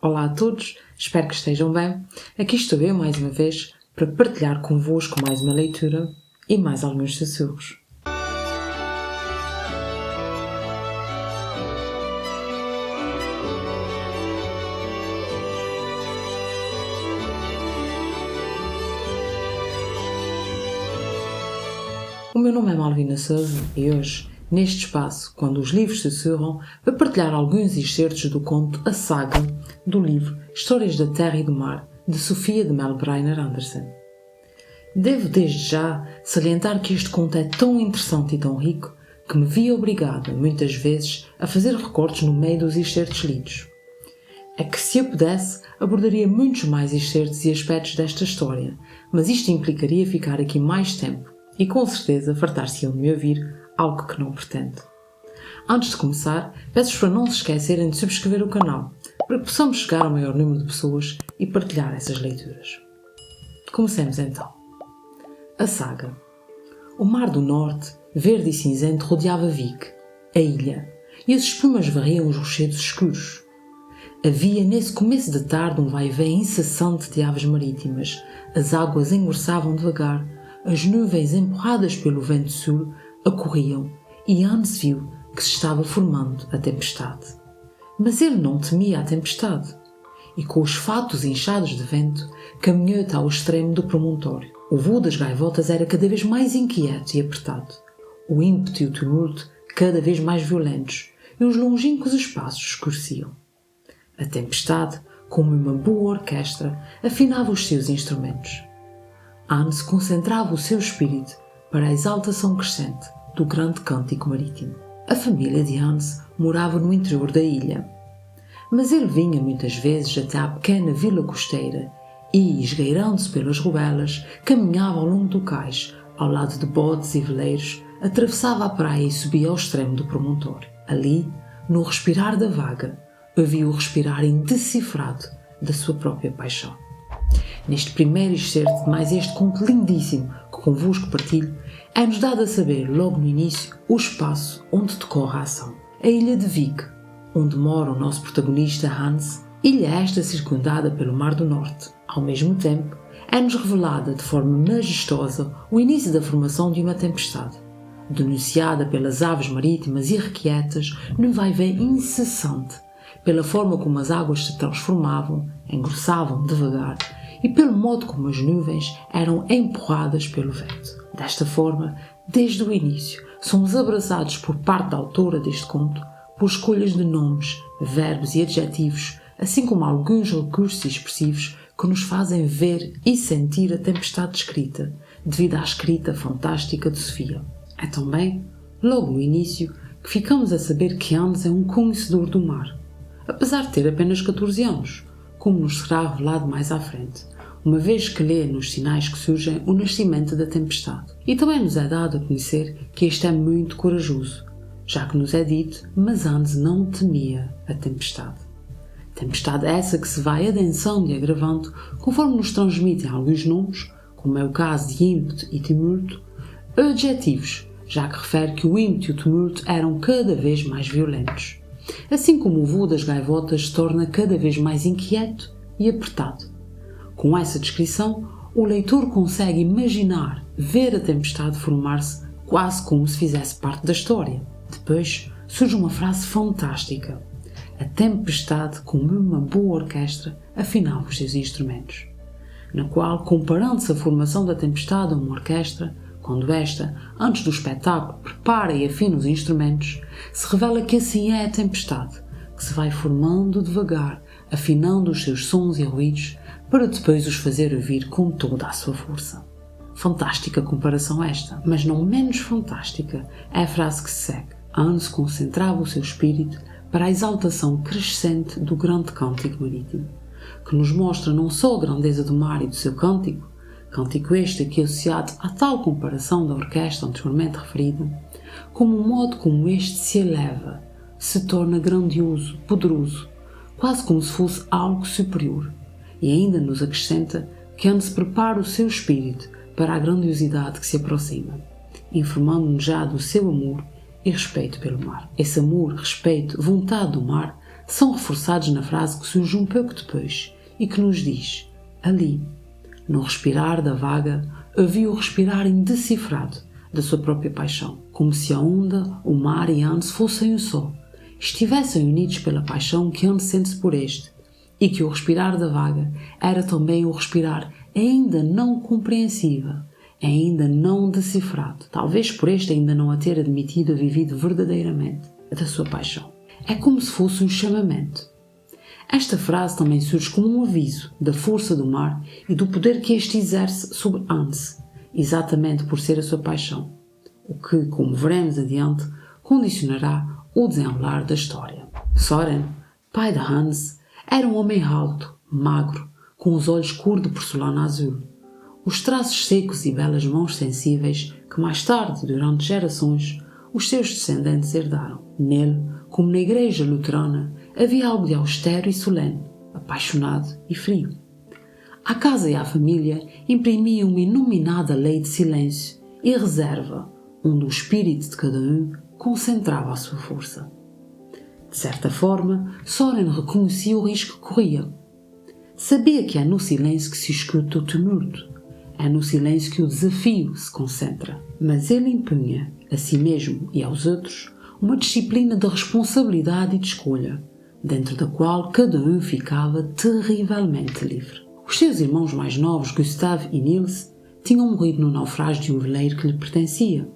Olá a todos, espero que estejam bem. Aqui estou eu mais uma vez para partilhar convosco mais uma leitura e mais alguns sussurros. O meu nome é Malvina Souza e hoje, neste espaço, quando os livros sussurram, vou partilhar alguns excertos do conto A Saga do livro Histórias da Terra e do Mar, de Sofia de Mel Breiner Andersen. Devo desde já salientar que este conto é tão interessante e tão rico que me vi obrigada, muitas vezes, a fazer recortes no meio dos excertos lidos. É que se eu pudesse, abordaria muitos mais excertos e aspectos desta história, mas isto implicaria ficar aqui mais tempo e com certeza fartar-se-iam de me ouvir, algo que não pretendo. Antes de começar, peço-vos para não se esquecerem de subscrever o canal, para que possamos chegar ao maior número de pessoas e partilhar essas leituras. Comecemos então. A Saga. O mar do norte, verde e cinzento, rodeava Vik, a ilha, e as espumas varriam os rochedos escuros. Havia nesse começo de tarde um vai-vém incessante de aves marítimas, as águas engroçavam devagar, as nuvens empurradas pelo vento sul acorriam e Hans viu que se estava formando a tempestade. Mas ele não temia a tempestade e com os fatos inchados de vento caminhou até ao extremo do promontório. O voo das gaivotas era cada vez mais inquieto e apertado, o ímpeto e o tumulto cada vez mais violentos e os longínquos espaços escureciam. A tempestade, como uma boa orquestra, afinava os seus instrumentos. Hans concentrava o seu espírito para a exaltação crescente do grande cântico marítimo. A família de Hans morava no interior da ilha, mas ele vinha muitas vezes até à pequena vila costeira e, esgueirando-se pelas ruelas, caminhava ao longo do cais, ao lado de botes e veleiros, atravessava a praia e subia ao extremo do promontório. Ali, no respirar da vaga, havia o respirar indecifrado da sua própria paixão. Neste primeiro excerto de mais este conto lindíssimo que convosco partilho, é-nos dado a saber, logo no início, o espaço onde decorre a ação. A ilha de Vik, onde mora o nosso protagonista Hans, ilha esta circundada pelo Mar do Norte. Ao mesmo tempo, é-nos revelada de forma majestosa o início da formação de uma tempestade, denunciada pelas aves marítimas irrequietas no vai-vém incessante, pela forma como as águas se transformavam, engrossavam devagar, e pelo modo como as nuvens eram empurradas pelo vento. Desta forma, desde o início, somos abraçados por parte da autora deste conto por escolhas de nomes, verbos e adjetivos, assim como alguns recursos expressivos que nos fazem ver e sentir a tempestade descrita, devido à escrita fantástica de Sofia. É também, logo no início, que ficamos a saber que Hans é um conhecedor do mar, apesar de ter apenas 14 anos, como nos será revelado mais à frente, uma vez que lê nos sinais que surgem o nascimento da tempestade. E também nos é dado a conhecer que este é muito corajoso, já que nos é dito, mas Hans não temia a tempestade. Tempestade essa que se vai adensando e agravando conforme nos transmitem alguns nomes, como é o caso de ímpeto e tumulto, adjetivos, já que refere que o ímpeto e o tumulto eram cada vez mais violentos, assim como o voo das gaivotas se torna cada vez mais inquieto e apertado. Com essa descrição, o leitor consegue imaginar, ver a tempestade formar-se quase como se fizesse parte da história. Depois surge uma frase fantástica. A tempestade, como uma boa orquestra, afinava os seus instrumentos. Na qual, comparando-se a formação da tempestade a uma orquestra, quando esta, antes do espetáculo, prepara e afina os instrumentos, se revela que assim é a tempestade, que se vai formando devagar, afinando os seus sons e ruídos, para depois os fazer ouvir com toda a sua força. Fantástica comparação esta, mas não menos fantástica é a frase que se segue. Hans concentrava o seu espírito para a exaltação crescente do grande cântico marítimo, que nos mostra não só a grandeza do mar e do seu cântico este aqui associado à tal comparação da orquestra anteriormente referida, como o modo como este se eleva, se torna grandioso, poderoso, quase como se fosse algo superior, e ainda nos acrescenta que Hans prepara o seu espírito para a grandiosidade que se aproxima, informando-nos já do seu amor e respeito pelo mar. Esse amor, respeito, vontade do mar são reforçados na frase que surge um pouco depois e que nos diz: ali, no respirar da vaga, havia o respirar indecifrado da sua própria paixão, como se a onda, o mar e Hans fossem um só, estivessem unidos pela paixão que Hans sente por este, e que o respirar da vaga era também o respirar ainda não compreensível, ainda não decifrado, talvez por este ainda não a ter admitido e vivido verdadeiramente da sua paixão. É como se fosse um chamamento. Esta frase também surge como um aviso da força do mar e do poder que este exerce sobre Hans, exatamente por ser a sua paixão, o que, como veremos adiante, condicionará o desenrolar da história. Soren, pai de Hans, era um homem alto, magro, com os olhos cor de porcelana azul, os traços secos e belas mãos sensíveis que mais tarde, durante gerações, os seus descendentes herdaram. Nele, como na igreja luterana, havia algo de austero e solene, apaixonado e frio. À casa e à família imprimia uma iluminada lei de silêncio e reserva, onde o espírito de cada um concentrava a sua força. De certa forma, Soren reconhecia o risco que corria. Sabia que é no silêncio que se escuta o tumulto, é no silêncio que o desafio se concentra. Mas ele impunha, a si mesmo e aos outros, uma disciplina de responsabilidade e de escolha, dentro da qual cada um ficava terrivelmente livre. Os seus irmãos mais novos, Gustav e Niels, tinham morrido no naufrágio de um veleiro que lhe pertencia.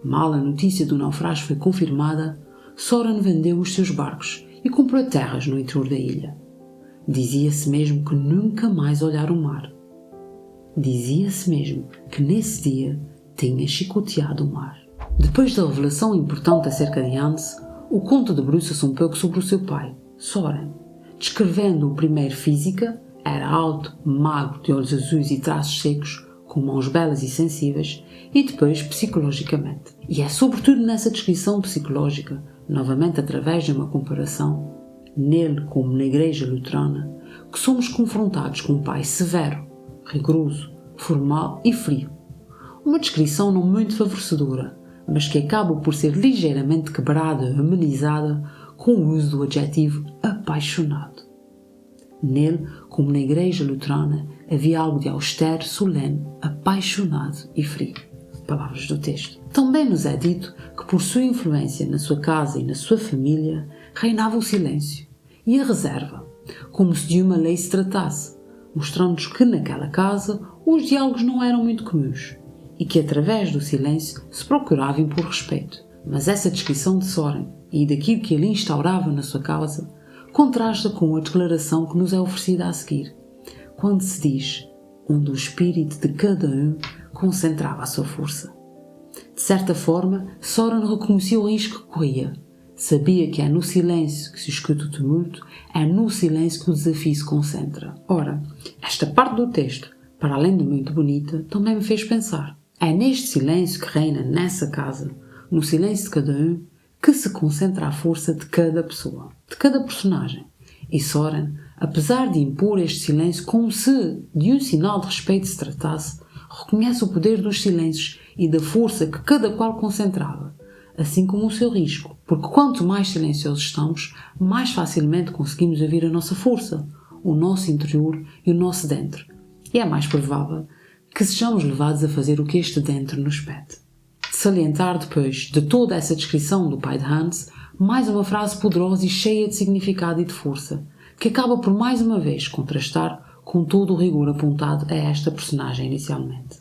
Mal a notícia do naufrágio foi confirmada, Soren vendeu os seus barcos e comprou terras no interior da ilha. Dizia-se mesmo que nunca mais olhara o mar. Dizia-se mesmo que nesse dia tinha chicoteado o mar. Depois da revelação importante acerca de Hans, o conto debruça-se um pouco sobre o seu pai, Soren. Descrevendo-o primeiro física, era alto, magro, de olhos azuis e traços secos, com mãos belas e sensíveis, e depois psicologicamente. E é sobretudo nessa descrição psicológica, novamente através de uma comparação, nele como na igreja luterana, que somos confrontados com um pai severo, rigoroso, formal e frio. Uma descrição não muito favorecedora, mas que acaba por ser ligeiramente quebrada e amenizada com o uso do adjetivo apaixonado. Nele, como na igreja luterana, havia algo de austero, solene, apaixonado e frio. Palavras do texto. Também nos é dito que por sua influência na sua casa e na sua família reinava o silêncio e a reserva, como se de uma lei se tratasse, mostrando-nos que naquela casa os diálogos não eram muito comuns e que através do silêncio se procurava impor respeito. Mas essa descrição de Soren e daquilo que ele instaurava na sua casa contrasta com a declaração que nos é oferecida a seguir, quando se diz onde o espírito de cada um concentrava a sua força. De certa forma, Soren reconhecia o risco que corria. Sabia que é no silêncio que se escuta o tumulto, é no silêncio que o desafio se concentra. Ora, esta parte do texto, para além de muito bonita, também me fez pensar. É neste silêncio que reina nessa casa, no silêncio de cada um, que se concentra a força de cada pessoa, de cada personagem. E Soren, apesar de impor este silêncio como se de um sinal de respeito se tratasse, reconhece o poder dos silêncios e da força que cada qual concentrava, assim como o seu risco, porque quanto mais silenciosos estamos, mais facilmente conseguimos ouvir a nossa força, o nosso interior e o nosso dentro. E é mais provável que sejamos levados a fazer o que este dentro nos pede. Salientar depois de toda essa descrição do pai de Hans, mais uma frase poderosa e cheia de significado e de força, que acaba por mais uma vez contrastar com todo o rigor apontado a esta personagem inicialmente.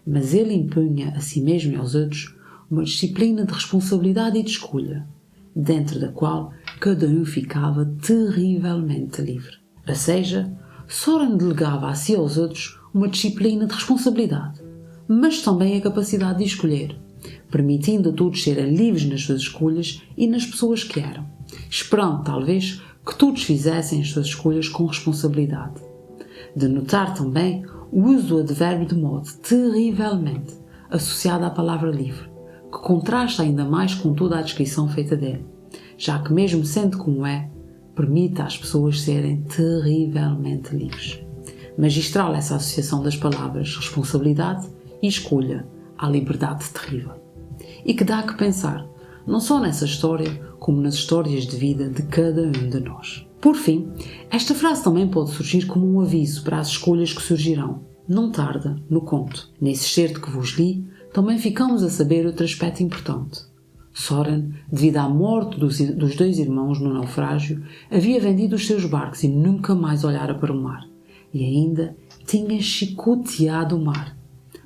Mas ele impunha a si mesmo e aos outros uma disciplina de responsabilidade e de escolha, dentro da qual cada um ficava terrivelmente livre. Ou seja, Soren delegava a si e aos outros uma disciplina de responsabilidade, mas também a capacidade de escolher, permitindo a todos serem livres nas suas escolhas e nas pessoas que eram, esperando, talvez, que todos fizessem as suas escolhas com responsabilidade. De notar também o uso do advérbio de modo terrivelmente associado à palavra livre, que contrasta ainda mais com toda a descrição feita dele, já que mesmo sendo como é, permite às pessoas serem terrivelmente livres. Magistral essa associação das palavras responsabilidade e escolha à liberdade terrível. E que dá a que pensar, não só nessa história, como nas histórias de vida de cada um de nós. Por fim, esta frase também pode surgir como um aviso para as escolhas que surgirão, não tarda, no conto. Nesse excerto que vos li, também ficamos a saber outro aspecto importante. Soren, devido à morte dos dois irmãos no naufrágio, havia vendido os seus barcos e nunca mais olhara para o mar. E ainda tinha chicoteado o mar.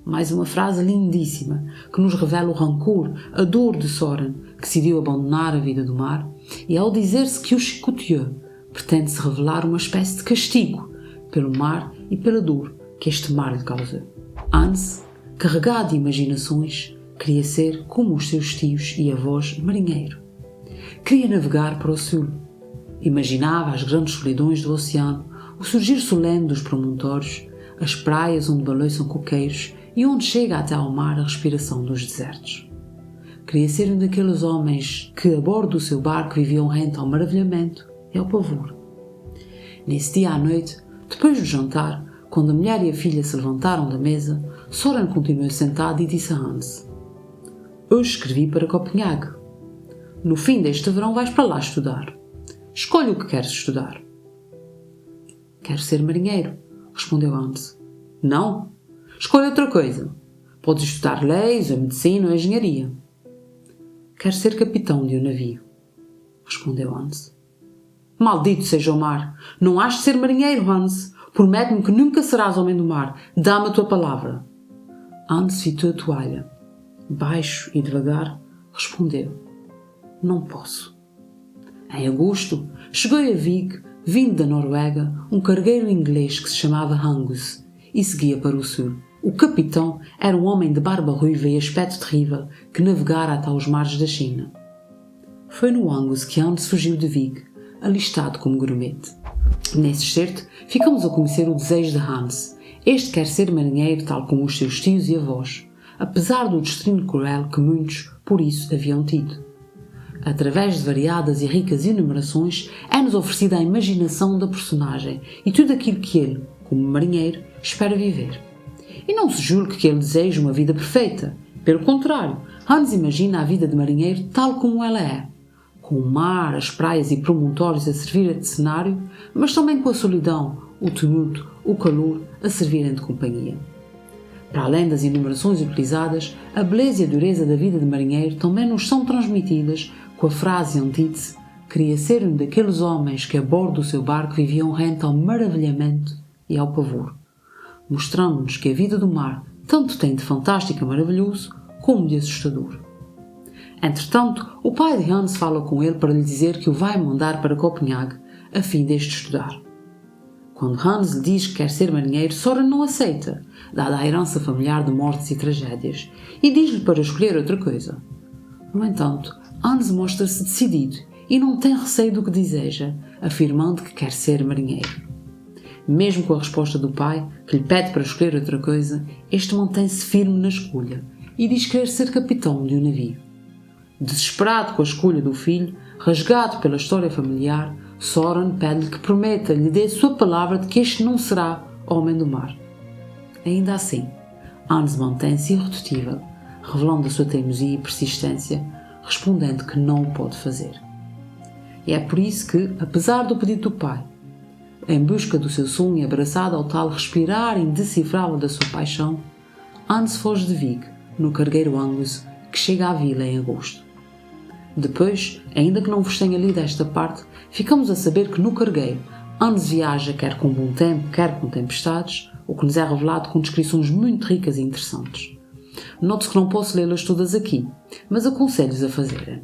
Mais uma frase lindíssima que nos revela o rancor, a dor de Soren, que decidiu abandonar a vida do mar, e ao dizer-se que o chicoteou, pretende-se revelar uma espécie de castigo pelo mar e pela dor que este mar lhe causou. Hans, carregado de imaginações, queria ser como os seus tios e avós marinheiro. Queria navegar para o sul. Imaginava as grandes solidões do oceano, o surgir solene dos promontórios, as praias onde balançam coqueiros e onde chega até ao mar a respiração dos desertos. Queria ser um daqueles homens que, a bordo do seu barco, viviam rente ao maravilhamento e ao pavor. Nesse dia à noite, depois do jantar, quando a mulher e a filha se levantaram da mesa, Soren continuou sentado e disse a Hans: "Hoje escrevi para Copenhague. No fim deste verão vais para lá estudar. Escolhe o que queres estudar." "Quero ser marinheiro", respondeu Hans. "Não? Escolhe outra coisa. Podes estudar leis, ou medicina ou engenharia." "Quero ser capitão de um navio", respondeu Hans. "Maldito seja o mar! Não has de ser marinheiro, Hans! Promete-me que nunca serás homem do mar. Dá-me a tua palavra." Hans fitou a toalha. Baixo e devagar, respondeu: "Não posso." Em agosto, chegou a Vig, vindo da Noruega, um cargueiro inglês que se chamava Angus e seguia para o sul. O capitão era um homem de barba ruiva e aspecto terrível que navegara até aos mares da China. Foi no Angus que Hans fugiu de Vig, alistado como grumete. Nesse excerto, ficamos a conhecer o desejo de Hans. Este quer ser marinheiro tal como os seus tios e avós, apesar do destino cruel que muitos, por isso, haviam tido. Através de variadas e ricas enumerações, é-nos oferecida a imaginação da personagem e tudo aquilo que ele, como marinheiro, espera viver. E não se julgue que ele deseja uma vida perfeita. Pelo contrário, Hans imagina a vida de marinheiro tal como ela é, com o mar, as praias e promontórios a servir de cenário, mas também com a solidão, o tumulto, o calor a servirem de companhia. Para além das enumerações utilizadas, a beleza e a dureza da vida de marinheiro também nos são transmitidas com a frase antítese: "Queria ser um daqueles homens que a bordo do seu barco viviam rente ao maravilhamento e ao pavor", mostrando-nos que a vida do mar tanto tem de fantástico e maravilhoso como de assustador. Entretanto, o pai de Hans fala com ele para lhe dizer que o vai mandar para Copenhague a fim deste estudar. Quando Hans lhe diz que quer ser marinheiro, Soren não aceita, dada a herança familiar de mortes e tragédias, e diz-lhe para escolher outra coisa. No entanto, Hans mostra-se decidido e não tem receio do que deseja, afirmando que quer ser marinheiro. Mesmo com a resposta do pai, que lhe pede para escolher outra coisa, este mantém-se firme na escolha e diz querer ser capitão de um navio. Desesperado com a escolha do filho, rasgado pela história familiar, Soren pede-lhe que prometa, lhe dê sua palavra de que este não será homem do mar. Ainda assim, Hans mantém-se irredutível, revelando a sua teimosia e persistência, respondendo que não o pode fazer. E é por isso que, apesar do pedido do pai, em busca do seu sonho e abraçado ao tal respirar indecifrável da sua paixão, Hans foge de Vig, no cargueiro Angus, que chega à vila em agosto. Depois, ainda que não vos tenha lido esta parte, ficamos a saber que no cargueiro Hans viaja quer com bom tempo, quer com tempestades, o que nos é revelado com descrições muito ricas e interessantes. Note-se que não posso lê-las todas aqui, mas aconselho-vos a fazerem.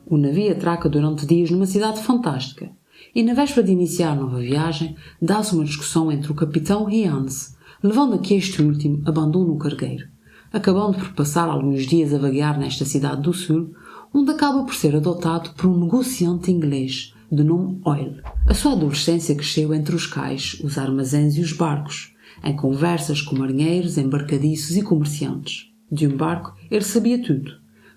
O navio atraca durante dias numa cidade fantástica, e na véspera de iniciar a nova viagem, dá-se uma discussão entre o capitão e Hans, levando a que este último abandone o cargueiro, acabando por passar alguns dias a vaguear nesta cidade do sul, onde acaba por ser adotado por um negociante inglês de nome Oyle. A sua adolescência cresceu entre os cais, os armazéns e os barcos, em conversas com marinheiros, embarcadiços e comerciantes. De um barco, ele sabia tudo.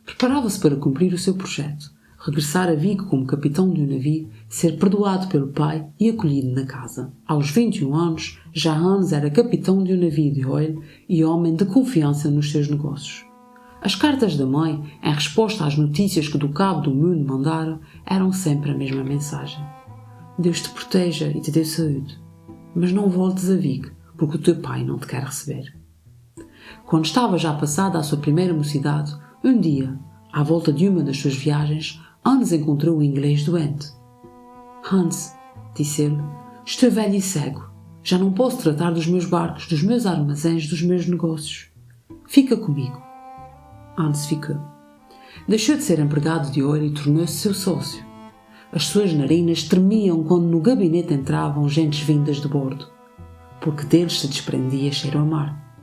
Preparava-se para cumprir o seu projeto, regressar a Vigo como capitão de um navio, ser perdoado pelo pai e acolhido na casa. Aos 21 anos, já Hans era capitão de um navio de Oyle e homem de confiança nos seus negócios. As cartas da mãe, em resposta às notícias que do cabo do mundo mandara, eram sempre a mesma mensagem. Deus te proteja e te dê saúde, mas não voltes a Vic, porque o teu pai não te quer receber. Quando estava já passada a sua primeira mocidade, um dia, à volta de uma das suas viagens, Hans encontrou o inglês doente. Hans, disse ele, estou velho e cego. Já não posso tratar dos meus barcos, dos meus armazéns, dos meus negócios. Fica comigo. Hans ficou. Deixou de ser empregado de ouro e tornou-se seu sócio. As suas narinas tremiam quando no gabinete entravam gentes vindas de bordo, porque deles se desprendia cheiro a mar.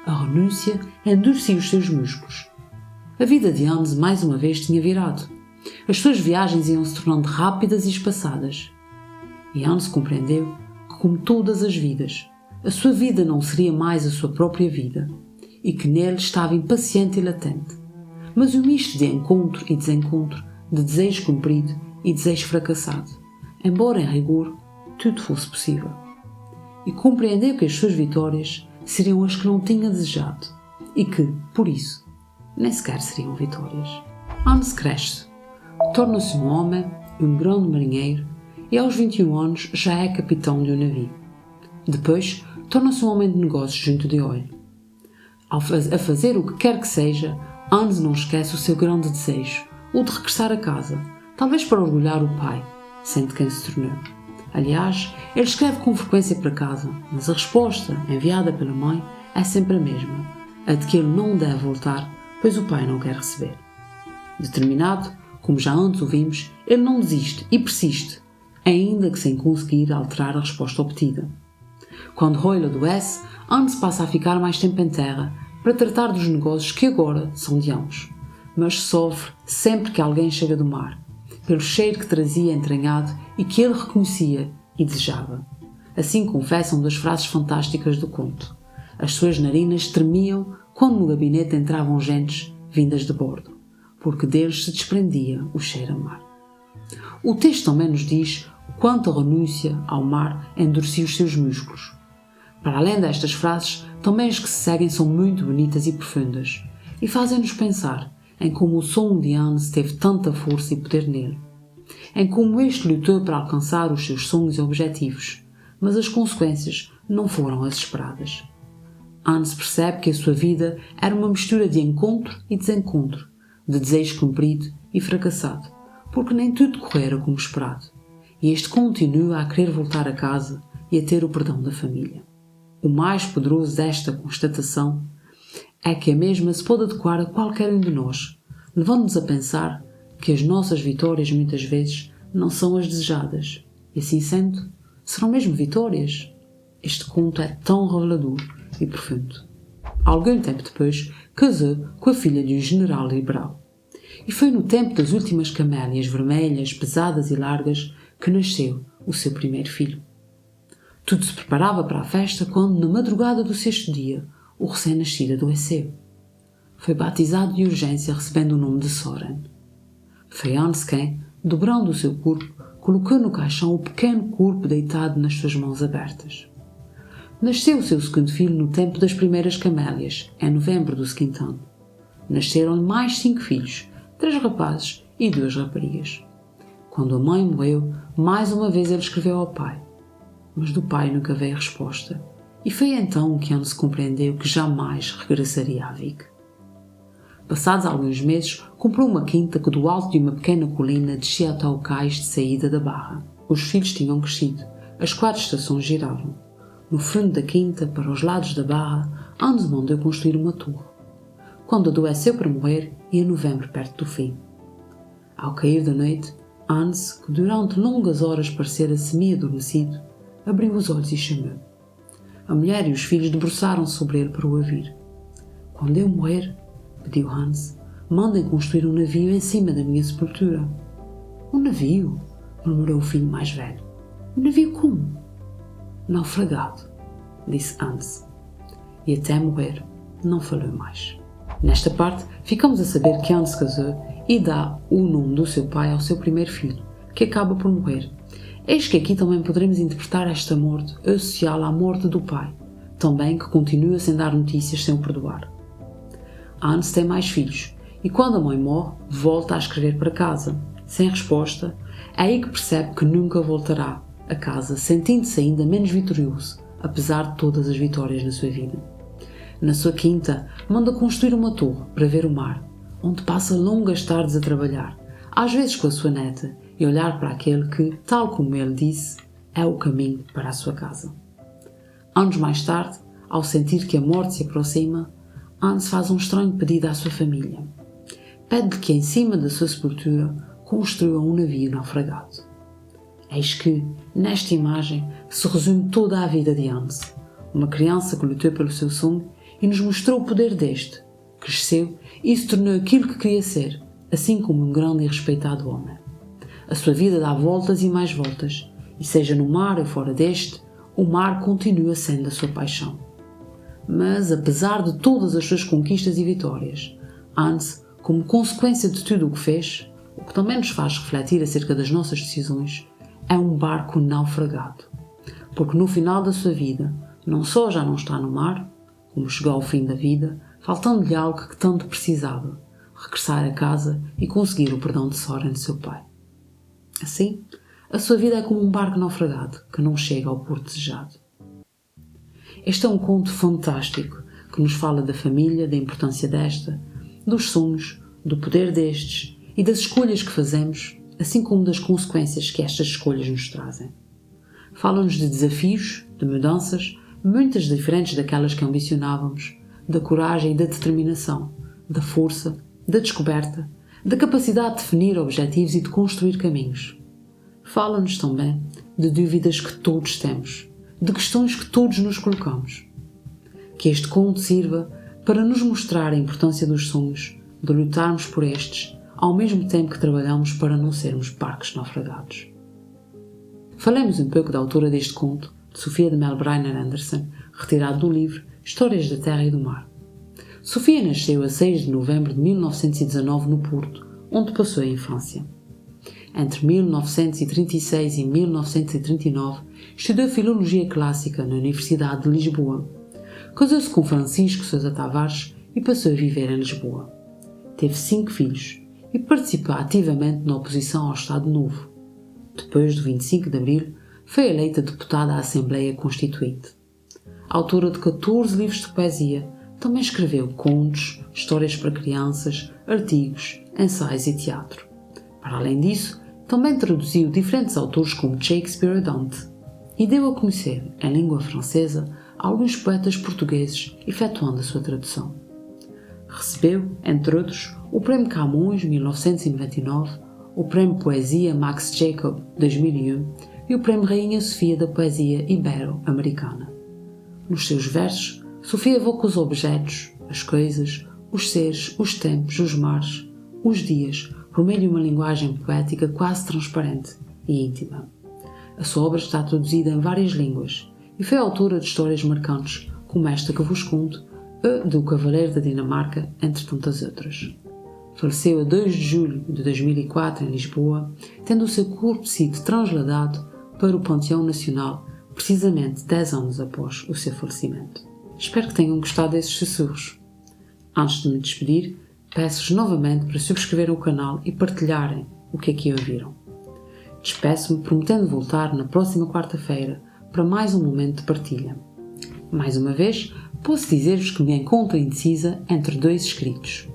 A renúncia endurecia os seus músculos. A vida de Hans mais uma vez tinha virado. As suas viagens iam se tornando rápidas e espaçadas. E Hans compreendeu que, como todas as vidas, a sua vida não seria mais a sua própria vida e que nele estava impaciente e latente, mas um misto de encontro e desencontro, de desejo cumprido e desejo fracassado, embora em rigor tudo fosse possível. E compreendeu que as suas vitórias seriam as que não tinha desejado e que, por isso, nem sequer seriam vitórias. Hans cresce, torna-se um homem, um grande marinheiro e aos 21 anos já é capitão de um navio. Depois, torna-se um homem de negócios junto de Oil. A fazer o que quer que seja, Hans não esquece o seu grande desejo, o de regressar a casa, talvez para orgulhar o pai, sendo quem se tornou. Aliás, ele escreve com frequência para casa, mas a resposta, enviada pela mãe, é sempre a mesma, a de que ele não deve voltar, pois o pai não o quer receber. Determinado, como já antes o vimos, ele não desiste e persiste, ainda que sem conseguir alterar a resposta obtida. Quando Royle adoece, Hans passa a ficar mais tempo em terra para tratar dos negócios que agora são de ambos, mas sofre sempre que alguém chega do mar, pelo cheiro que trazia entranhado e que ele reconhecia e desejava. Assim confessa uma das frases fantásticas do conto. As suas narinas tremiam quando no gabinete entravam gentes vindas de bordo, porque deles se desprendia o cheiro a mar. O texto também nos diz o quanto a renúncia ao mar endurecia os seus músculos. Para além destas frases, também as que se seguem são muito bonitas e profundas e fazem-nos pensar em como o sonho de Hans teve tanta força e poder nele, em como este lutou para alcançar os seus sonhos e objetivos, mas as consequências não foram as esperadas. Hans percebe que a sua vida era uma mistura de encontro e desencontro, de desejo cumprido e fracassado, porque nem tudo correra como esperado, e este continua a querer voltar a casa e a ter o perdão da família. O mais poderoso desta constatação é que a mesma se pode adequar a qualquer um de nós, levando-nos a pensar que as nossas vitórias muitas vezes não são as desejadas, e assim sendo, serão mesmo vitórias. Este conto é tão revelador e profundo. Algum tempo depois, casou com a filha de um general liberal. E foi no tempo das últimas camélias vermelhas, pesadas e largas, que nasceu o seu primeiro filho. Tudo se preparava para a festa quando, na madrugada do 6º dia, o recém-nascido adoeceu. Foi batizado de urgência recebendo o nome de Soren. Foi Hans quem, dobrando o seu corpo, colocou no caixão o pequeno corpo deitado nas suas mãos abertas. Nasceu o seu segundo filho no tempo das primeiras camélias, em novembro do seguinte ano. Nasceram-lhe mais 5 filhos, 3 rapazes e 2 raparigas. Quando a mãe morreu, mais uma vez ele escreveu ao pai, mas do pai nunca veio resposta, e foi então que Hans compreendeu que jamais regressaria a Vic. Passados alguns meses, comprou uma quinta que do alto de uma pequena colina descia até o cais de saída da barra. Os filhos tinham crescido, as 4 estações giravam. No fundo da quinta, para os lados da barra, Hans mandou construir uma torre. Quando adoeceu para morrer, ia novembro perto do fim. Ao cair da noite, Hans, que durante longas horas parecera semi-adormecido, abriu os olhos e chamou. A mulher e os filhos debruçaram-se sobre ele para o ouvir. Quando eu morrer, pediu Hans, mandem construir um navio em cima da minha sepultura. Um navio? Murmurou o filho mais velho. Um navio como? Naufragado, disse Hans. E até morrer, não falou mais. Nesta parte, ficamos a saber que Hans casou e dá o nome do seu pai ao seu primeiro filho, que acaba por morrer. Eis que aqui também poderemos interpretar esta morte associá-la à morte do pai, também que continua sem dar notícias sem o perdoar. Hans tem mais filhos e quando a mãe morre, volta a escrever para casa. Sem resposta, é aí que percebe que nunca voltará a casa, sentindo-se ainda menos vitorioso, apesar de todas as vitórias na sua vida. Na sua quinta, manda construir uma torre para ver o mar, onde passa longas tardes a trabalhar, às vezes com a sua neta, e olhar para aquele que, tal como ele disse, é o caminho para a sua casa. Anos mais tarde, ao sentir que a morte se aproxima, Hans faz um estranho pedido à sua família. Pede-lhe que em cima da sua sepultura construa um navio naufragado. Eis que, nesta imagem, se resume toda a vida de Hans, uma criança que lutou pelo seu sonho e nos mostrou o poder deste, cresceu e se tornou aquilo que queria ser, assim como um grande e respeitado homem. A sua vida dá voltas e mais voltas, e seja no mar ou fora deste, o mar continua sendo a sua paixão. Mas, apesar de todas as suas conquistas e vitórias, Hans, como consequência de tudo o que fez, o que também nos faz refletir acerca das nossas decisões, é um barco naufragado. Porque no final da sua vida, não só já não está no mar, como chegou ao fim da vida, faltando-lhe algo que tanto precisava, regressar a casa e conseguir o perdão de Soren, seu pai. Assim, a sua vida é como um barco naufragado que não chega ao porto desejado. Este é um conto fantástico que nos fala da família, da importância desta, dos sonhos, do poder destes e das escolhas que fazemos, assim como das consequências que estas escolhas nos trazem. Fala-nos de desafios, de mudanças, muitas diferentes daquelas que ambicionávamos, da coragem e da determinação, da força, da descoberta, da capacidade de definir objetivos e de construir caminhos. Fala-nos também de dúvidas que todos temos, de questões que todos nos colocamos. Que este conto sirva para nos mostrar a importância dos sonhos, de lutarmos por estes, ao mesmo tempo que trabalhamos para não sermos barcos naufragados. Falemos um pouco da autora deste conto, de Sofia de Melbrenner Anderson, retirado do livro Histórias da Terra e do Mar. Sofia nasceu a 6 de novembro de 1919 no Porto, onde passou a infância. Entre 1936 e 1939, estudou Filologia Clássica na Universidade de Lisboa. Casou-se com Francisco Sousa Tavares e passou a viver em Lisboa. Teve 5 filhos e participou ativamente na oposição ao Estado Novo. Depois do 25 de Abril, foi eleita deputada à Assembleia Constituinte. Autora de 14 livros de poesia, também escreveu contos, histórias para crianças, artigos, ensaios e teatro. Para além disso, também traduziu diferentes autores como Shakespeare e Dante, e deu a conhecer, em língua francesa, alguns poetas portugueses, efetuando a sua tradução. Recebeu, entre outros, o Prémio Camões, 1999, o Prémio Poesia Max Jacob, 2001, e o Prémio Rainha Sofia da Poesia Ibero-Americana. Nos seus versos, Sofia evoca os objetos, as coisas, os seres, os tempos, os mares, os dias, por meio de uma linguagem poética quase transparente e íntima. A sua obra está traduzida em várias línguas e foi autora de histórias marcantes, como esta que vos conto, a do Cavaleiro da Dinamarca, entre tantas outras. Faleceu a 2 de julho de 2004 em Lisboa, tendo o seu corpo sido transladado para o Panteão Nacional, precisamente 10 anos após o seu falecimento. Espero que tenham gostado desses sussurros. Antes de me despedir, peço-vos novamente para subscreverem o canal e partilharem o que aqui ouviram. Despeço-me prometendo voltar na próxima quarta-feira para mais um momento de partilha. Mais uma vez, posso dizer-vos que me encontro indecisa entre 2 escritos.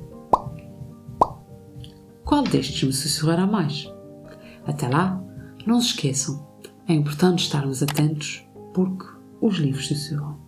Qual destes me sussurrará mais? Até lá, não se esqueçam, é importante estarmos atentos porque os livros sussurram.